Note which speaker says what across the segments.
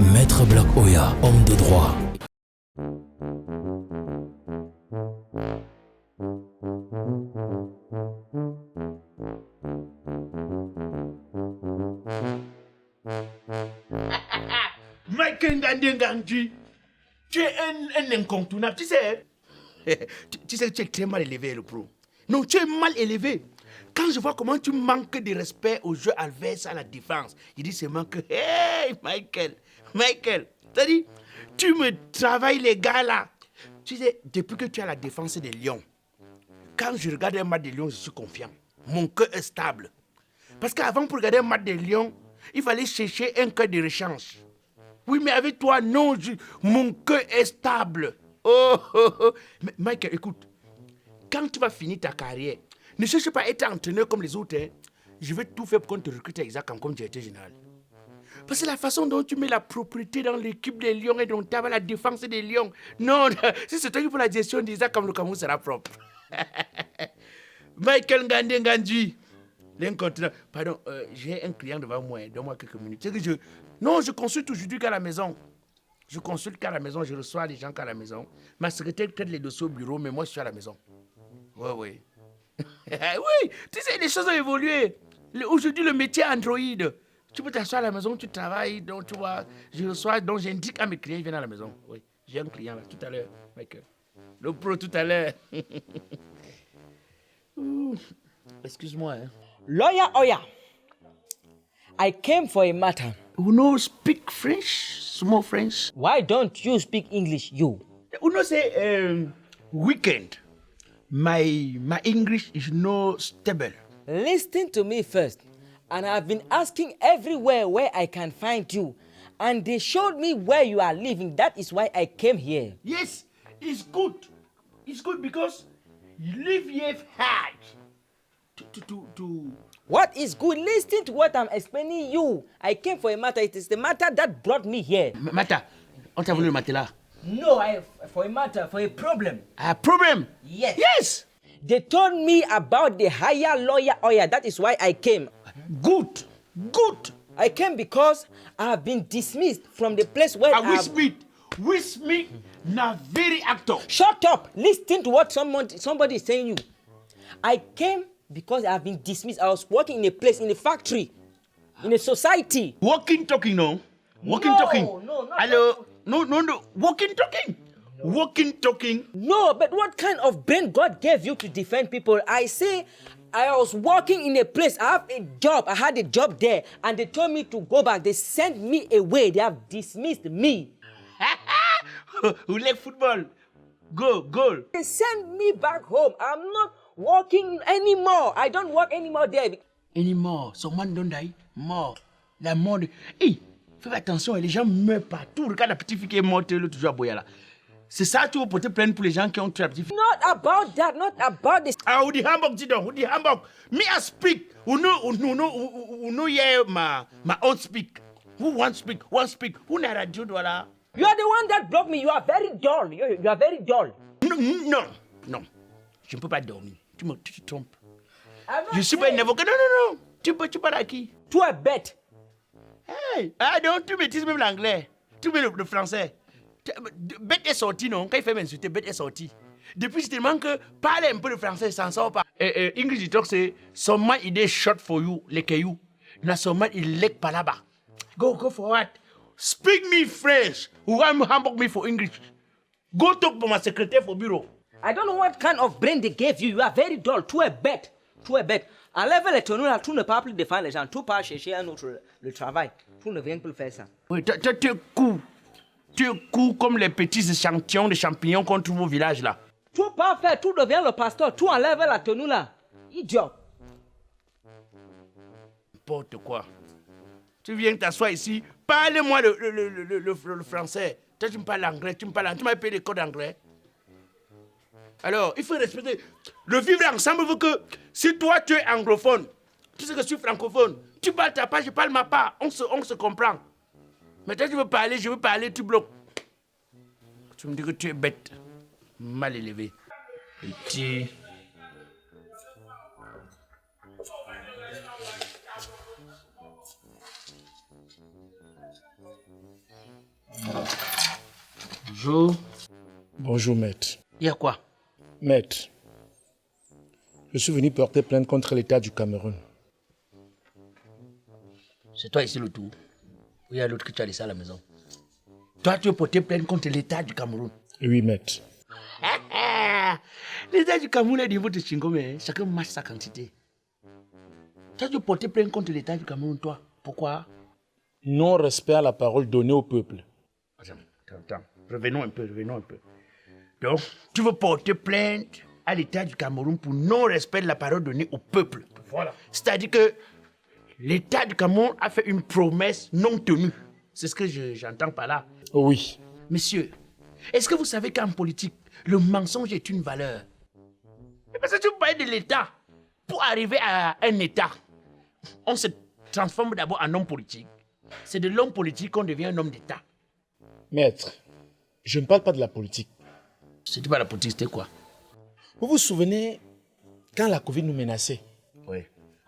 Speaker 1: Maître Black Oya, homme de droit.
Speaker 2: Michael Ngandenganji, tu es un incontournable, tu sais. Tu sais que tu es très mal élevé, le pro. Non, tu es mal élevé. Quand je vois comment tu manques de respect au jeu adverse à la défense, je dis seulement que, hey, Michael, t'as dit, tu me travailles les gars là. Tu sais, depuis que tu as la défense des Lions, quand je regarde un match des Lions, je suis confiant. Mon cœur est stable. Parce qu'avant, pour regarder un match des Lions, il fallait chercher un cœur de rechange. Oui, mais avec toi, non, mon cœur est stable. Oh. Mais Michael, écoute, quand tu vas finir ta carrière, ne cherche pas à être entraîneur comme les autres. Hein. Je vais tout faire pour qu'on te recrute exactement comme directeur général. Parce que la façon dont tu mets la propriété dans l'équipe des Lions et dont tu as la défense des Lions, non, si c'est toi qui fais la gestion d'Isaac, comme le Cameroun sera propre. Michael Ngandji, l'incontinent. Pardon, j'ai un client devant moi, donne-moi quelques minutes. C'est que je consulte aujourd'hui qu'à la maison. Je consulte qu'à la maison, je reçois les gens qu'à la maison. Ma secrétaire traite les dossiers au bureau, mais moi je suis à la maison. Oui. Oui, tu sais, les choses ont évolué. Aujourd'hui, le métier Android. Tu peux t'asseoir à la maison, tu travailles, donc tu vois, je reçois, donc j'indique à mes clients, ils viennent à la maison. Oui, j'ai un client là, tout à l'heure, Michael. Le pro tout à l'heure. Excuse-moi. Hein.
Speaker 3: Lawyer Oya, I came for a matter.
Speaker 2: Who knows speak French? Small French?
Speaker 3: Why don't you speak English, you?
Speaker 2: Who knows say weekend? My English is no stable.
Speaker 3: Listen to me first. And I've been asking everywhere where I can find you. And they showed me where you are living. That is why I came here.
Speaker 2: Yes, it's good. It's good because you live here hard. To
Speaker 3: What is good? Listen to what I'm explaining you. I came for a matter. It is the matter that brought me here.
Speaker 2: Mata, on t'a voulu le matelas.
Speaker 3: No, for a matter, for a problem.
Speaker 2: A problem?
Speaker 3: Yes.
Speaker 2: Yes.
Speaker 3: They told me about the higher Lawyer Oya. That is why I came.
Speaker 2: Good.
Speaker 3: I came because I have been dismissed from the place where
Speaker 2: Will Smith, na very actor.
Speaker 3: Shut up! Listen to what somebody is saying you. I came because I have been dismissed. I was working in a place, in a factory, in a society.
Speaker 2: Walking, talking, no? Walking,
Speaker 3: No,
Speaker 2: talking.
Speaker 3: no, not
Speaker 2: Hello? No. Walking, talking. No. Walking, talking.
Speaker 3: No, but what kind of brain God gave you to defend people? I say, I was working in a place. I have a job. I had a job there. And they told me to go back. They sent me away. They have dismissed me.
Speaker 2: Who like football? Goal.
Speaker 3: They sent me back home. I'm not working anymore. I don't work anymore there.
Speaker 2: Anymore. Someone don't die. Mort. La mort. Hey, fais attention, les gens meurent partout. Regarde la petite fille qui est morte, elle est toujours à Boyala. C'est ça, tu veux porter plainte pour les gens qui ont tué la petite fille.
Speaker 3: Not about that, not about this.
Speaker 2: Ah, ou di Hamburg, dis donc, ou di Hamburg. Me, I speak. Who know, yeah, my own speak. Who want speak? One speak. Who n'a radio, voilà.
Speaker 3: You are the one that blocked me. You are very dull. You are very dull.
Speaker 2: Non. Je ne peux pas dormir. Tu te trompes.
Speaker 3: Je
Speaker 2: suis pas un avocat. Non. Tu parles à qui?
Speaker 3: Tu es bête.
Speaker 2: Hey, donc tu maîtrises même l'anglais. Tu mets le français. Bête est sorti, non? Quand il fait m'insulter, bête est sorti. Depuis, c'est tellement que parler un peu de français, ça ne sort pas. English talk, c'est someone il est short for you, like you. Na someone il leg par là-bas. Go for what? Speak me French. Who am Hamburg me for English? Go talk to my secretary for bureau.
Speaker 3: I don't know what kind of brain they gave you. You are very dull. Tu es bête. Enlève les tonneaux là, tu ne peux plus défendre les gens. Tu pars chercher un autre le travail. Tu ne viens plus faire ça.
Speaker 2: Oui, tu es court comme les petits échantillons de champignons qu'on trouve au village là.
Speaker 3: Tu pars faire, tu deviens le pasteur. Tu enlèves la tenue là. Idiot.
Speaker 2: N'importe quoi. Tu viens t'asseoir ici, parle-moi le français. Toi, tu me parles anglais, tu m'as payé des codes anglais. Alors, il faut respecter. Le vivre ensemble veut que si toi, tu es anglophone, tu sais que je suis francophone, tu parles ta part, je parle ma part, on se comprend. Mais toi, tu veux parler, je veux parler, tu bloques. Tu me dis que tu es bête, mal élevé. Petit... Bonjour.
Speaker 4: Bonjour, maître.
Speaker 2: Il y a quoi?
Speaker 4: Maître, je suis venu porter plainte contre l'État du Cameroun.
Speaker 2: C'est toi ici le tout. Ou il y a l'autre que tu as laissé à la maison? Toi, tu veux porter plainte contre l'État du Cameroun.
Speaker 4: Oui, maître.
Speaker 2: L'État du Cameroun est niveau de Chingome. Chacun marche sa quantité. Toi, tu veux porter plainte contre l'État du Cameroun, toi. Pourquoi?
Speaker 4: Non-respect à la parole donnée au peuple.
Speaker 2: Attends. Revenons un peu. Donc, tu veux porter plainte à l'État du Cameroun pour non-respect de la parole donnée au peuple. Voilà. C'est-à-dire que l'État du Cameroun a fait une promesse non tenue. C'est ce que j'entends par là.
Speaker 4: Oui.
Speaker 2: Monsieur, est-ce que vous savez qu'en politique, le mensonge est une valeur? Parce que tu parles de l'État. Pour arriver à un État, on se transforme d'abord en homme politique. C'est de l'homme politique qu'on devient un homme d'État.
Speaker 4: Maître, je ne parle pas de la politique.
Speaker 2: C'était pas la politique, c'était quoi?
Speaker 4: Vous vous souvenez quand la Covid nous menaçait?
Speaker 2: Oui.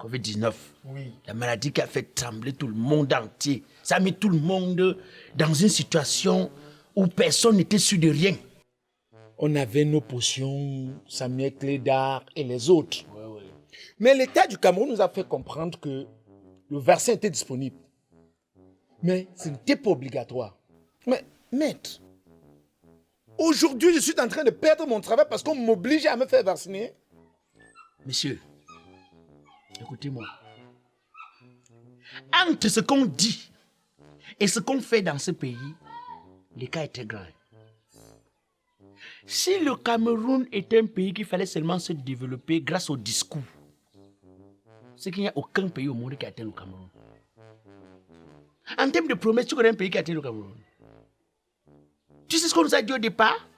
Speaker 2: Covid-19.
Speaker 4: Oui.
Speaker 2: La maladie qui a fait trembler tout le monde entier. Ça a mis tout le monde dans une situation où personne n'était sûr de rien.
Speaker 4: On avait nos potions, Samuel Clédard et les autres. Mais l'État du Cameroun nous a fait comprendre que le vaccin était disponible. Mais ce n'était pas obligatoire. Mais, maître, aujourd'hui, je suis en train de perdre mon travail parce qu'on m'oblige à me faire vacciner.
Speaker 2: Monsieur, écoutez-moi. Entre ce qu'on dit et ce qu'on fait dans ce pays, l'écart est très grand. Si le Cameroun est un pays qui fallait seulement se développer grâce au discours, c'est qu'il n'y a aucun pays au monde qui a atteint le Cameroun. En termes de promesses, tu connais un pays qui a atteint le Cameroun? Tu sais ce qu'on nous a dit au départ?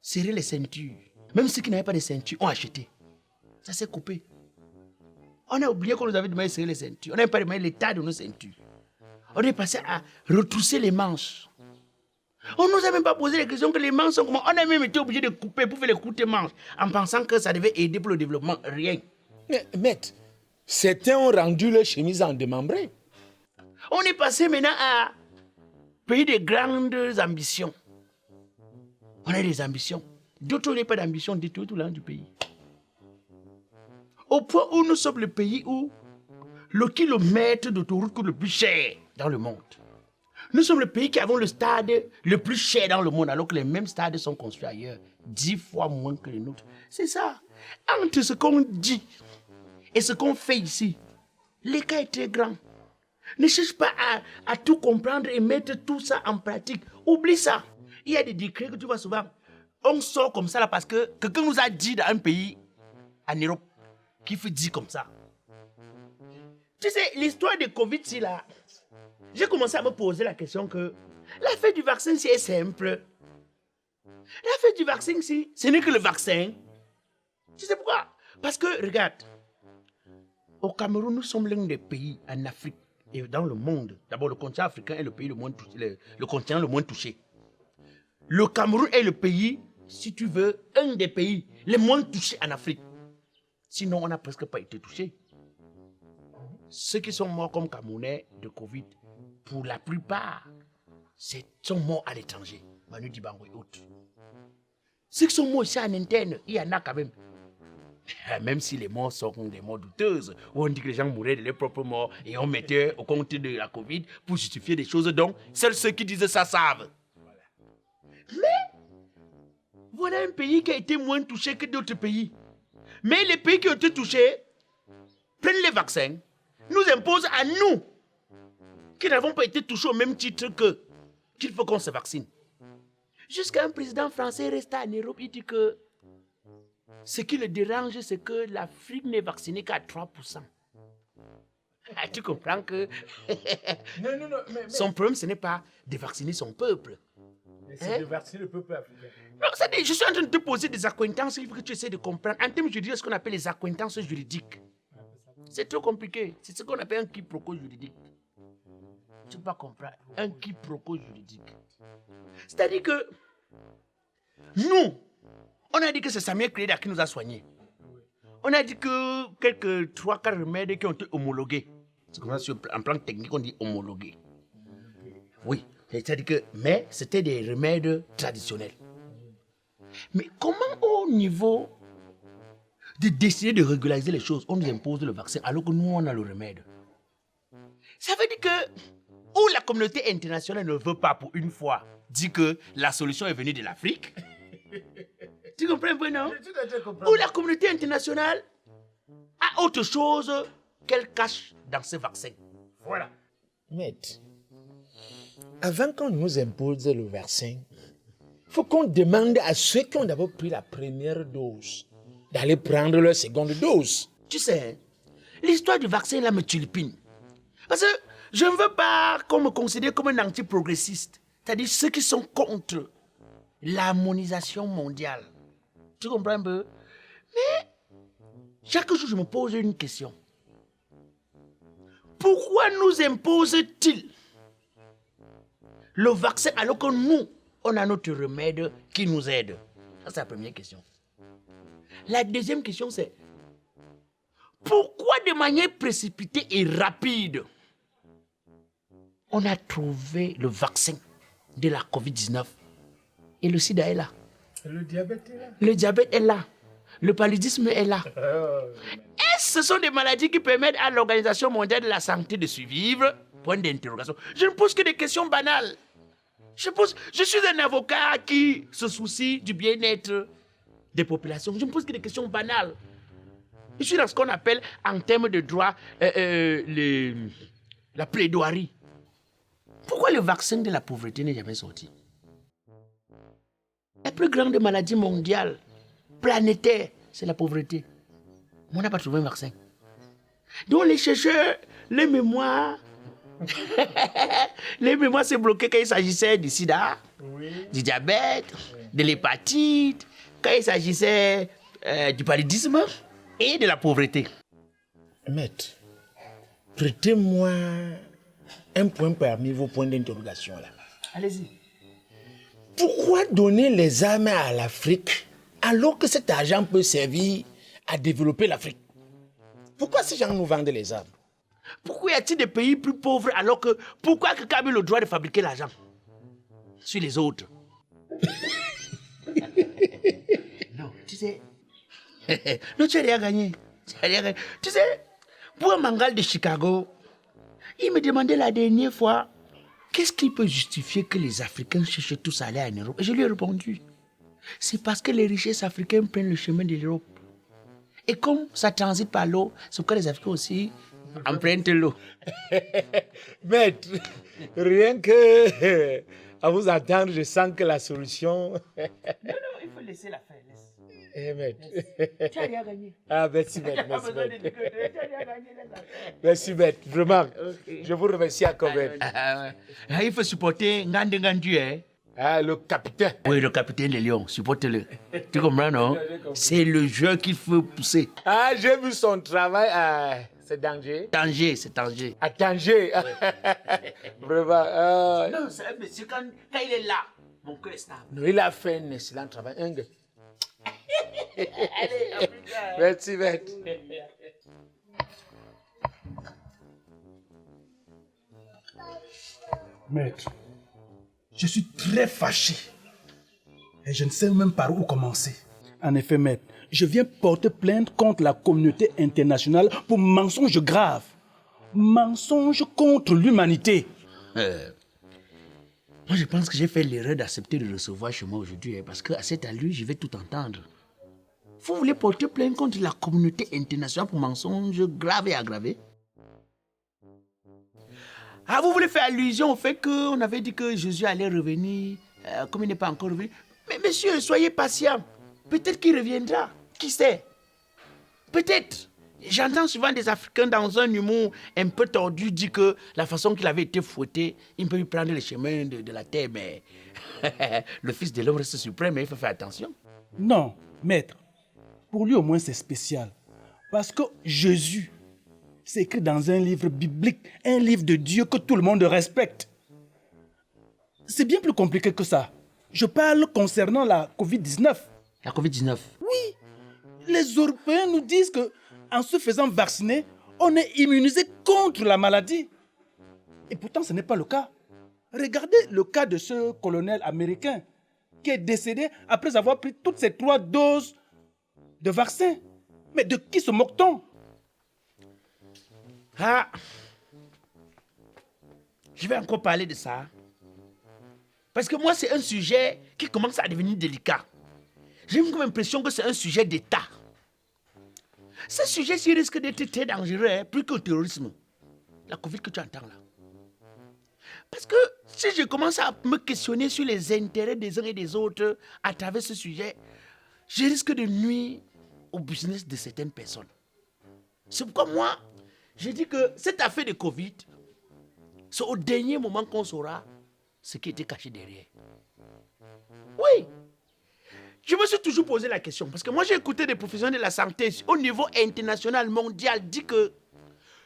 Speaker 2: Serrer les ceintures. Même ceux qui n'avaient pas de ceintures ont acheté. Ça s'est coupé. On a oublié qu'on nous avait demandé de serrer les ceintures. On n'avait pas demandé l'état de nos ceintures. On est passé à retrousser les manches. On ne nous a même pas posé la question que les manches sont comment. On a même été obligé de couper pour faire les coups de manches en pensant que ça devait aider pour le développement. Rien.
Speaker 4: Mais, maître, certains ont rendu leur chemise en démembré.
Speaker 2: On est passé maintenant à pays de grandes ambitions. On a des ambitions. D'autres n'ont pas d'ambition du tout l'an du pays. Au point où nous sommes le pays où le kilomètre d'autoroute coûte le plus cher dans le monde. Nous sommes le pays qui avons le stade le plus cher dans le monde, alors que les mêmes stades sont construits ailleurs, 10 fois moins que les nôtres. C'est ça. Entre ce qu'on dit et ce qu'on fait ici, l'écart est très grand. Ne cherche pas à tout comprendre et mettre tout ça en pratique. Oublie ça. Il y a des décrets que tu vois souvent. On sort comme ça là parce que quelqu'un nous a dit dans un pays, en Europe, qu'il faut dire comme ça. Tu sais, l'histoire de Covid, c'est là. J'ai commencé à me poser la question que l'affaire du vaccin, c'est simple. L'affaire du vaccin, ce n'est que le vaccin. Tu sais pourquoi? Parce que, regarde, au Cameroun, nous sommes l'un des pays en Afrique et dans le monde. D'abord, le continent africain est le pays le moins touché, le continent le moins touché. Le Cameroun est le pays, si tu veux, un des pays les moins touchés en Afrique. Sinon, on n'a presque pas été touché. Ceux qui sont morts comme Camerounais de Covid, pour la plupart, sont morts à l'étranger. Manu Dibango et autres. Ceux qui sont morts ici en interne, il y en a quand même. Même si les morts sont des morts douteuses, où on dit que les gens mouraient de leurs propres morts et on mettait au compte de la Covid pour justifier des choses dont seuls ceux qui disent ça savent. Mais, voilà un pays qui a été moins touché que d'autres pays. Mais les pays qui ont été touchés prennent les vaccins, nous imposent à nous, qui n'avons pas été touchés au même titre qu'il faut qu'on se vaccine. Jusqu'à un président français reste en Europe, il dit que ce qui le dérange, c'est que l'Afrique n'est vaccinée qu'à 3%. Tu comprends que
Speaker 4: Non,
Speaker 2: son problème, ce n'est pas de vacciner son peuple.
Speaker 4: c'est de vacciner le peuple africain.
Speaker 2: Non, je suis en train de te poser des accointances, il faut que tu essaies de comprendre. En termes juridiques, ce qu'on appelle les accointances juridiques. C'est trop compliqué. C'est ce qu'on appelle un quiproquo juridique. Tu ne peux pas comprendre. Un quiproquo juridique. C'est-à-dire que nous, on a dit que c'est Samuel Clédard qui nous a soignés. On a dit que quelques 3-4 remèdes qui ont été homologués. C'est comme ça, en plan technique, on dit homologués. Oui. C'est-à-dire que, mais c'était des remèdes traditionnels. Mais comment au niveau de décider de régulariser les choses, on nous impose le vaccin alors que nous, on a le remède? Ça veut dire que, ou la communauté internationale ne veut pas pour une fois dire que la solution est venue de l'Afrique. Tu comprends un peu, non? Ou la communauté internationale a autre chose qu'elle cache dans ce vaccin. Voilà.
Speaker 4: Maître, avant qu'on nous impose le vaccin, il faut qu'on demande à ceux qui ont d'abord pris la première dose d'aller prendre leur seconde dose.
Speaker 2: Tu sais, l'histoire du vaccin là me tulipine. Parce que je ne veux pas qu'on me considère comme un anti-progressiste. C'est-à-dire ceux qui sont contre l'harmonisation mondiale. Tu comprends un peu? Mais chaque jour, je me pose une question. Pourquoi nous impose-t-il le vaccin alors que nous, on a notre remède qui nous aide? Ça, c'est la première question. La deuxième question, c'est pourquoi de manière précipitée et rapide, on a trouvé le vaccin de la COVID-19 et le sida est là?
Speaker 4: Le diabète est là.
Speaker 2: Le diabète est là. Le paludisme est là. Est-ce que ce sont des maladies qui permettent à l'Organisation mondiale de la santé de survivre? Point d'interrogation. Je ne pose que des questions banales. Je suis un avocat qui se soucie du bien-être des populations. Je ne pose que des questions banales. Je suis dans ce qu'on appelle, en termes de droit, la plaidoirie. Pourquoi le vaccin de la pauvreté n'est jamais sorti? La plus grande maladie mondiale, planétaire, c'est la pauvreté. Mais on n'a pas trouvé un vaccin. Donc les chercheurs, les mémoires, c'est bloqué quand il s'agissait du sida, du diabète, de l'hépatite, quand il s'agissait du paludisme et de la pauvreté.
Speaker 4: Maître, prêtez-moi un point parmi vos points d'interrogation là.
Speaker 2: Allez-y.
Speaker 4: Pourquoi donner les armes à l'Afrique alors que cet argent peut servir à développer l'Afrique? Pourquoi ces gens nous vendent les armes?
Speaker 2: Pourquoi y a-t-il des pays plus pauvres alors que... Pourquoi quelqu'un a le droit de fabriquer l'argent sur les autres? Non, tu sais... non, tu n'as rien gagné. Tu sais, pour un mangal de Chicago, il me demandait la dernière fois qu'est-ce qui peut justifier que les Africains cherchent tous à aller en Europe? Et je lui ai répondu, c'est parce que les richesses africaines prennent le chemin de l'Europe. Et comme ça transite par l'eau, c'est pourquoi les Africains aussi empruntent l'eau.
Speaker 4: Maître, rien que à vous attendre, je sens que la solution...
Speaker 2: Non, il faut laisser la faire.
Speaker 4: Maître.
Speaker 2: Tu n'as rien gagné.
Speaker 4: Ah, merci, maître. Merci, maître. Vraiment, je vous remercie encore, maître.
Speaker 2: Il faut supporter Ngande Ngandu, hein?
Speaker 4: Ah, le capitaine.
Speaker 2: Oui, le capitaine des Lions, supporte-le. Tu comprends, non? C'est le jeu qu'il faut pousser.
Speaker 4: Ah, j'ai vu son travail. Ah, c'est danger.
Speaker 2: Tanger, c'est Tanger.
Speaker 4: À Tanger. Vraiment.
Speaker 2: Non, c'est un monsieur, quand il est là, mon cœur est stable.
Speaker 4: Non, il a fait un excellent travail.
Speaker 2: Allez, à plus tard.
Speaker 4: Merci, maître.
Speaker 5: Maître, je suis très fâché. Et je ne sais même par où commencer. En effet, maître, je viens porter plainte contre la communauté internationale pour mensonges graves. Mensonges contre l'humanité.
Speaker 2: Moi, je pense que j'ai fait l'erreur d'accepter de recevoir chez moi aujourd'hui, parce qu'à cette allure, je vais tout entendre. Vous voulez porter plainte contre la communauté internationale pour mensonges graves et aggravés? Ah, vous voulez faire allusion au fait qu'on avait dit que Jésus allait revenir, comme il n'est pas encore revenu? Mais monsieur, soyez patient. Peut-être qu'il reviendra. Qui sait? Peut-être. J'entends souvent des Africains dans un humour un peu tordu dire que la façon qu'il avait été fouetté, il peut lui prendre le chemin de la terre, mais le Fils de l'homme reste suprême, mais il faut faire attention.
Speaker 5: Non, maître. Pour lui au moins c'est spécial. Parce que Jésus, c'est écrit dans un livre biblique, un livre de Dieu que tout le monde respecte. C'est bien plus compliqué que ça. Je parle concernant la COVID-19.
Speaker 2: La COVID-19?
Speaker 5: Oui, les Européens nous disent que en se faisant vacciner, on est immunisé contre la maladie. Et pourtant, ce n'est pas le cas. Regardez le cas de ce colonel américain qui est décédé après avoir pris toutes ces 3 doses de vaccin. Mais de qui se moque-t-on?
Speaker 2: Ah, je vais encore parler de ça. Parce que moi, c'est un sujet qui commence à devenir délicat. J'ai comme l'impression que c'est un sujet d'État. Ce sujet-ci risque d'être très dangereux, hein, plus que le terrorisme. La Covid que tu entends là. Parce que si je commence à me questionner sur les intérêts des uns et des autres à travers ce sujet, je risque de nuire au business de certaines personnes. C'est pourquoi moi, je dis que cette affaire de Covid, c'est au dernier moment qu'on saura ce qui était caché derrière. Oui. Je me suis toujours posé la question, parce que moi j'ai écouté des professionnels de la santé au niveau international, mondial, dire que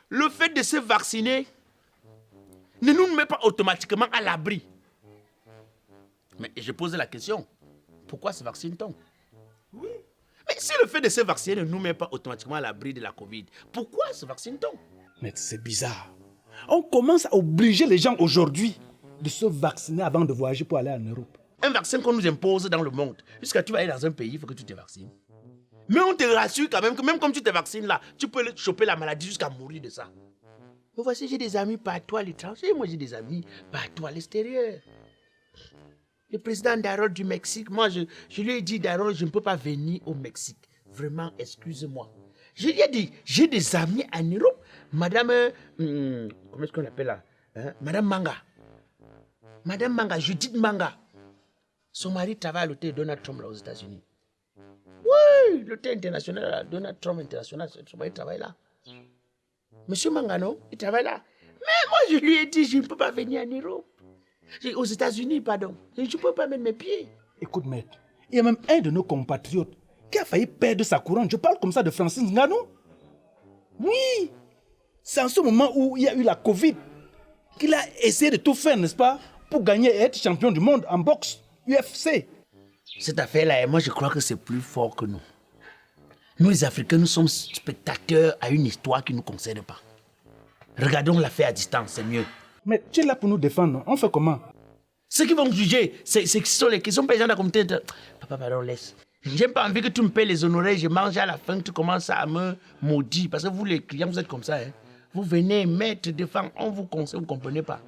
Speaker 2: le fait de se vacciner ne nous met pas automatiquement à l'abri. Mais je pose la question, pourquoi se vaccine-t-on? Oui. Mais si le fait de se vacciner ne nous met pas automatiquement à l'abri de la Covid, pourquoi se vaccine-t-on?
Speaker 5: Mais c'est bizarre. On commence à obliger les gens aujourd'hui de se vacciner avant de voyager pour aller en Europe.
Speaker 2: Un vaccin qu'on nous impose dans le monde. Jusqu'à tu vas aller dans un pays, il faut que tu te vaccines. Mais on te rassure quand même que même comme tu te vaccines là, tu peux choper la maladie jusqu'à mourir de ça. Mais voici, j'ai des amis partout à l'étranger. Moi, j'ai des amis partout à l'extérieur. Le président Darol du Mexique, moi, je lui ai dit, Darol, je ne peux pas venir au Mexique. Vraiment, excuse-moi. Je lui ai dit, j'ai des amis en Europe. Madame, comment est-ce qu'on appelle là, hein? Madame Manga. Madame Manga, Judith Manga. Son mari travaille à l'hôtel Donald Trump là aux États-Unis. Oui, l'hôtel international, là, Donald Trump International, son mari travaille là. Monsieur Mangano, il travaille là. Mais moi, je lui ai dit, je ne peux pas venir en Europe. Aux États-Unis, pardon. Je ne peux pas mettre mes pieds.
Speaker 5: Écoute, maître, il y a même un de nos compatriotes qui a failli perdre sa couronne. Je parle comme ça de Francis Ngannou. Oui, c'est en ce moment où il y a eu la Covid qu'il a essayé de tout faire, n'est-ce pas, pour gagner et être champion du monde en boxe, UFC.
Speaker 2: Cette affaire-là, moi, je crois que c'est plus fort que nous. Nous, les Africains, nous sommes spectateurs à une histoire qui ne nous concerne pas. Regardons l'affaire à distance, c'est mieux.
Speaker 5: Mais tu es là pour nous défendre, on fait comment?
Speaker 2: Ceux qui vont nous juger, ce sont les questions des gens de la communauté. Papa, pardon, laisse. J'ai pas envie que tu me payes les honoraires, je mange à la fin, tu commences à me maudire. Parce que vous, les clients, vous êtes comme ça. Hein? Vous venez, maître, défendre, on vous conseille, vous ne comprenez pas.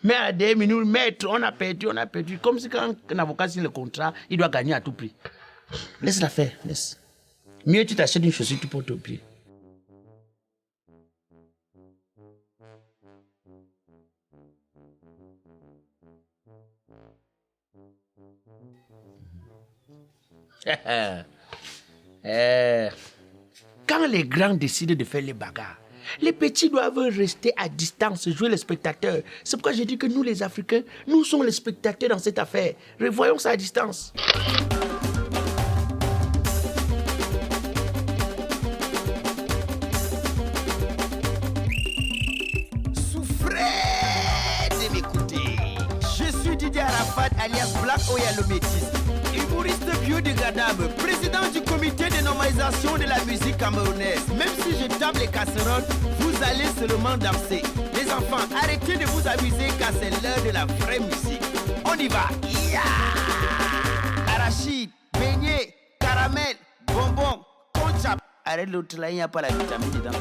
Speaker 2: Mais à des minutes, maître, on a perdu. Comme si quand un avocat signe le contrat, il doit gagner à tout prix. Laisse la faire, laisse. Mieux tu t'achètes une chaussure, tu portes au pied. Quand les grands décident de faire les bagarres, les petits doivent rester à distance, jouer les spectateurs. C'est pourquoi j'ai dit que nous, les Africains, nous sommes les spectateurs dans cette affaire. Revoyons ça à distance.
Speaker 6: Souffrez de m'écouter. Je suis Didier Arafat, alias Black Oya le Métis. Humoriste biodégradable, président du comité de normalisation de la musique camerounaise. Même si je tape les casseroles, vous allez seulement danser. Les enfants, arrêtez de vous amuser car c'est l'heure de la vraie musique. On y va. Arachide, beignet, caramel, bonbon, conchap. Arrête l'autre là, il n'y a pas la vitamine dedans.